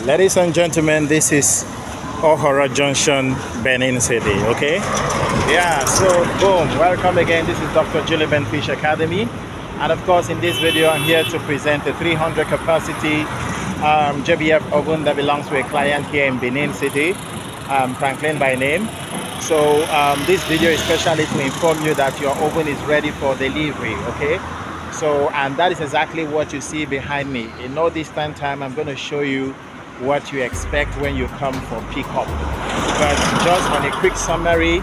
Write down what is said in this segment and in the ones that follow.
Ladies and gentlemen, this is Ohoro Junction, Benin City, okay? Yeah, so boom, welcome again. This is Dr. JBFoven Fish Academy. And of course, in this video, I'm here to present a 300 capacity JBF oven that belongs to a client here in Benin City, Franklin by name. So this video is especially to inform you that your oven is ready for delivery, okay? So, and that is exactly what you see behind me. In no distant time, I'm going to show you what you expect when you come for pickup. But just on a quick summary,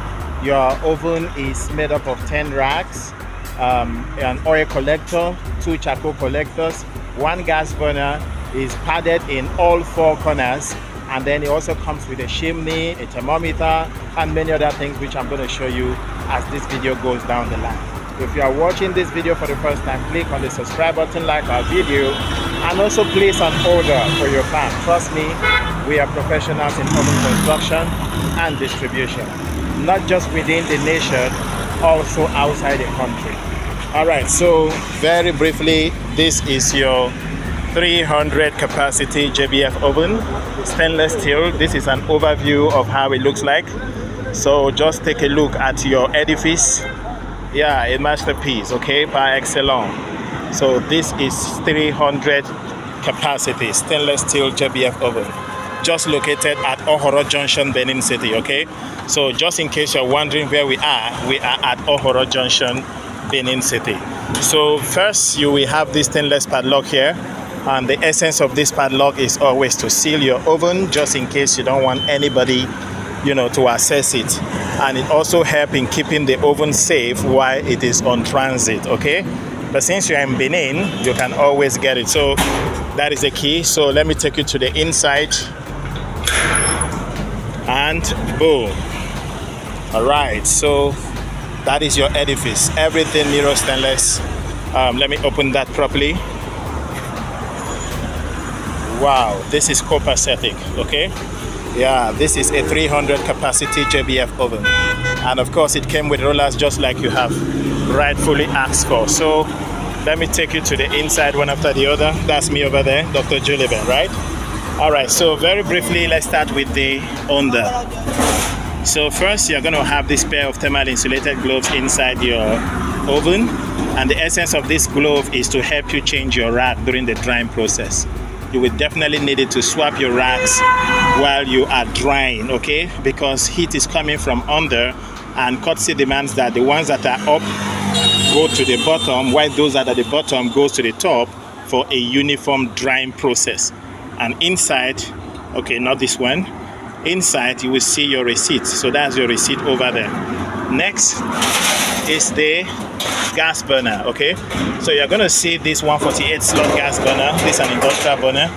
your oven is made up of 10 racks, an oil collector, 2 charcoal collectors, 1 gas burner, is padded in all 4 corners, and then it also comes with a chimney, a thermometer, and many other things which I'm going to show you as this video goes down the line. If you are watching this video for the first time, click on the subscribe button, like our video, and also place an order for your pan. Trust me, we are professionals in oven construction and distribution, not just within the nation, also outside the country. All right, so very briefly, this is your 300 capacity JBF oven, stainless steel. This is an overview of how it looks like. So just take a look at your edifice. Yeah, a masterpiece, okay, par excellence. So this is 300 capacity stainless steel JBF oven, just located at Ohoro Junction, Benin City, okay? So just in case you're wondering where we are at Ohoro Junction, Benin City. So first you will have this stainless padlock here, and the essence of this padlock is always to seal your oven, just in case you don't want anybody to access it. And it also helps in keeping the oven safe while it is on transit, okay? But since you're in Benin, you can always get it. So that is the key. So let me take you to the inside. And boom. All right, so that is your edifice. Everything mirror stainless. Let me open that properly. Wow, this is copacetic, okay? Yeah, this is a 300 capacity JBF oven, and of course it came with rollers just like you have rightfully asked for. So let me take you to the inside one after the other. That's me over there, Dr. JBFoven, right? All right, so very briefly, let's start with the under. So first you're going to have this pair of thermal insulated gloves inside your oven, and the essence of this glove is to help you change your rack during the drying process. You will definitely need it to swap your racks while you are drying, okay? Because heat is coming from under, and courtesy demands that the ones that are up go to the bottom, while those that are at the bottom goes to the top for a uniform drying process. And inside, okay, not this one, inside you will see your receipt. So that's your receipt over there. Next is the gas burner, okay? So you're going to see this 148 slot gas burner. This is an industrial burner,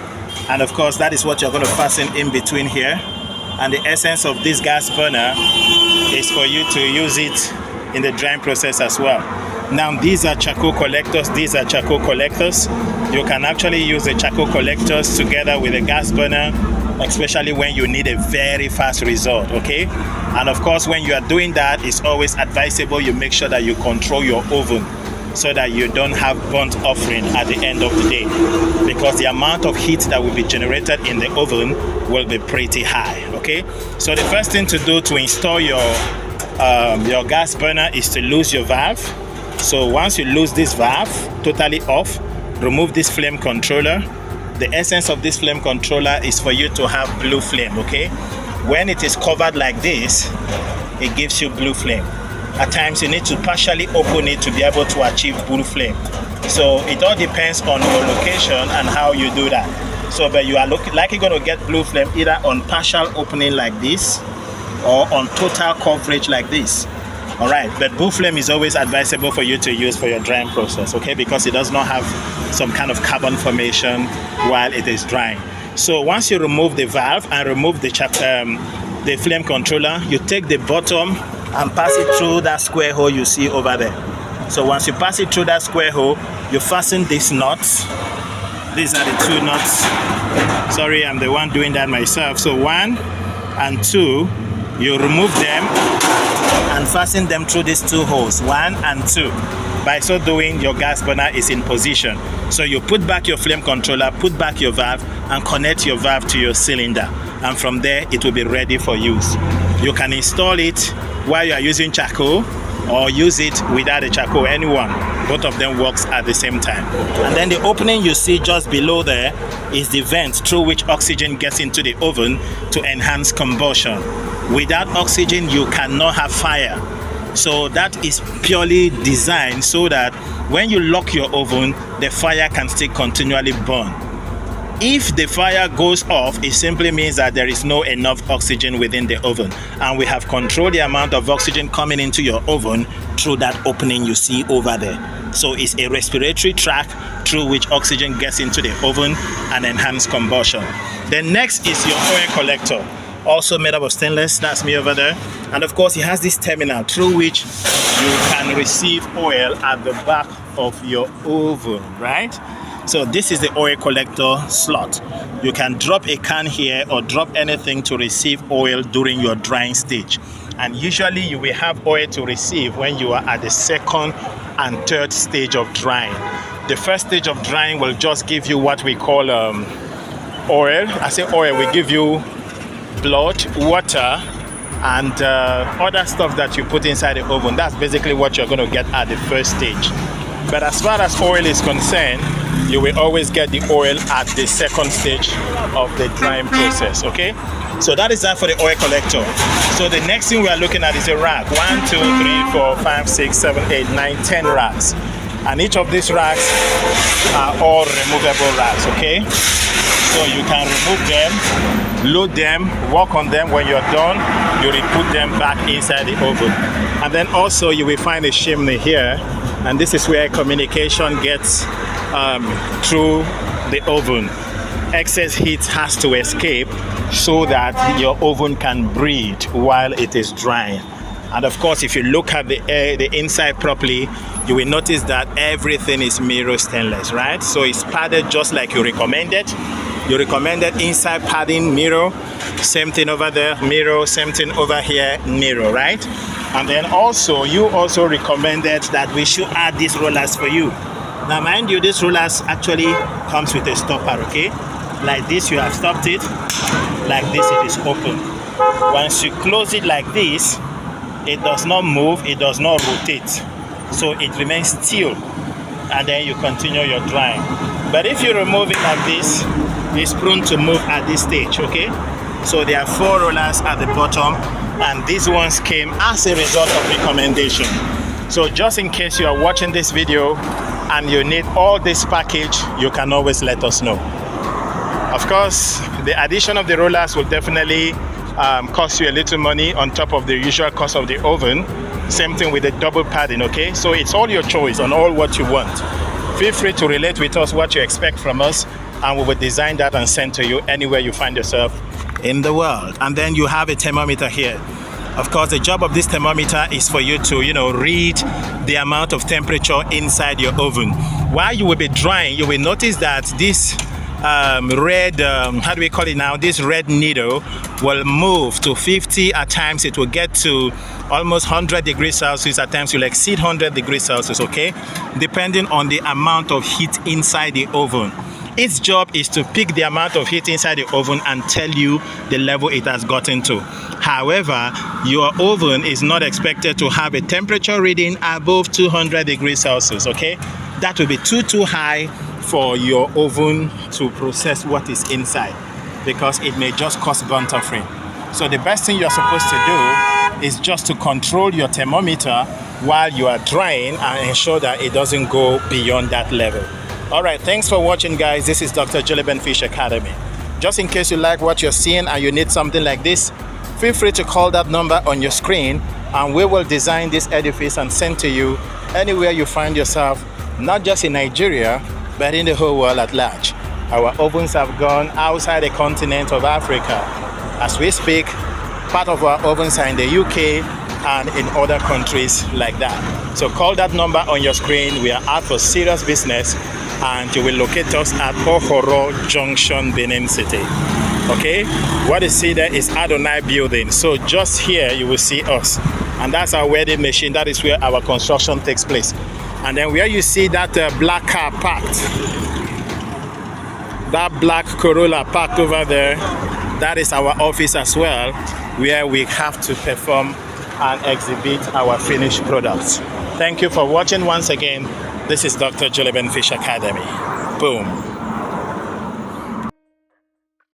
and of course that is what you're going to fasten in between here. And the essence of this gas burner is for you to use it in the drying process as well. Now these are charcoal collectors. These are charcoal collectors. You can actually use the charcoal collectors together with a gas burner, especially when you need a very fast result, okay? And of course, when you are doing that, it's always advisable you make sure that you control your oven so that you don't have burnt offering at the end of the day, because the amount of heat that will be generated in the oven will be pretty high, okay? So the first thing to do to install your gas burner is to lose your valve. So once you lose this valve totally off, remove this flame controller. The essence of this flame controller is for you to have blue flame, okay? When it is covered like this, it gives you blue flame. At times you need to partially open it to be able to achieve blue flame. So it all depends on your location and how you do that. So but you are likely going to get blue flame either on partial opening like this or on total coverage like this. All right, but blue flame is always advisable for you to use for your drying process, okay? Because it does not have some kind of carbon formation while it is drying. So once you remove the valve and remove the flame controller, you take the bottom and pass it through that square hole you see over there. So once you pass it through that square hole, you fasten these nuts. These are the 2 nuts. Sorry, I'm the one doing that myself. So 1 and 2, you remove them and fasten them through these 2 holes, 1 and 2. By so doing, your gas burner is in position. So you put back your flame controller, put back your valve, and connect your valve to your cylinder. And from there, it will be ready for use. You can install it while you are using charcoal, or use it without a charcoal, anyone. Both of them works at the same time. And then the opening you see just below there is the vent through which oxygen gets into the oven to enhance combustion. Without oxygen, you cannot have fire. So that is purely designed so that when you lock your oven, the fire can still continually burn. If the fire goes off, it simply means that there is no enough oxygen within the oven, and we have controlled the amount of oxygen coming into your oven through that opening you see over there. So it's a respiratory tract through which oxygen gets into the oven and enhance combustion. Then next is your oil collector, also made up of stainless. That's me over there. And of course, it has this terminal through which you can receive oil at the back of your oven, right? So this is the oil collector slot. You can drop a can here or drop anything to receive oil during your drying stage. And usually you will have oil to receive when you are at the 2nd and 3rd stage of drying. The first stage of drying will just give you what we call oil. I say oil, we give you blood, water, and other stuff that you put inside the oven. That's basically what you're going to get at the first stage. But as far as oil is concerned, you will always get the oil at the 2nd stage of the drying process, okay? So that is that for the oil collector. So the next thing we are looking at is a rack. 1, 2, 3, 4, 5, 6, 7, 8, 9, 10 racks. And each of these racks are all removable racks, okay? So you can remove them, load them, work on them. When you're done, you will put them back inside the oven. And then also you will find a chimney here, and this is where communication gets through the oven. Excess heat has to escape so that your oven can breathe while it is drying. And of course, if you look at the inside properly, you will notice that everything is mirror stainless, right? So it's padded just like you recommended. You recommended inside padding, mirror. Same thing over there, mirror. Same thing over here, mirror, right? And then also, you also recommended that we should add these rollers for you. Now, mind you, this rollers actually comes with a stopper, okay? Like this, you have stopped it. Like this, it is open. Once you close it like this, it does not move, it does not rotate. So it remains still. And then you continue your drying. But if you remove it like this, it's prone to move at this stage, okay? So there are 4 rollers at the bottom, and these ones came as a result of recommendation. So just in case you are watching this video and you need all this package, you can always let us know. Of course, the addition of the rollers will definitely cost you a little money on top of the usual cost of the oven. Same thing with the double padding, okay? So it's all your choice on all what you want. Feel free to relate with us what you expect from us, and we will design that and send to you anywhere you find yourself in the world. And then you have a thermometer here. Of course, the job of this thermometer is for you to, read the amount of temperature inside your oven. While you will be drying, you will notice that this red, how do we call it now? This red needle will move to 50. At times it will get to almost 100 degrees Celsius. At times you'll exceed 100 degrees Celsius, okay? Depending on the amount of heat inside the oven. Its job is to pick the amount of heat inside the oven and tell you the level it has gotten to. However, your oven is not expected to have a temperature reading above 200 degrees Celsius, okay? That will be too high for your oven to process what is inside, because it may just cause burnt offering. So the best thing you're supposed to do is just to control your thermometer while you are drying and ensure that it doesn't go beyond that level. All right, thanks for watching, guys. This is Dr. Joliben Fish Academy. Just in case you like what you're seeing and you need something like this, feel free to call that number on your screen, and we will design this edifice and send to you anywhere you find yourself, not just in Nigeria, but in the whole world at large. Our ovens have gone outside the continent of Africa. As we speak, part of our ovens are in the UK and in other countries like that. So call that number on your screen. We are out for serious business, and you will locate us at Ohoro Junction, Benin City. Okay, what you see there is Adonai building. So just here you will see us. And that's our welding machine. That is where our construction takes place. And then where you see that black car parked, that black Corolla parked over there, that is our office as well, where we have to perform and exhibit our finished products. Thank you for watching once again. This is Dr. Julian Fish Academy. Boom.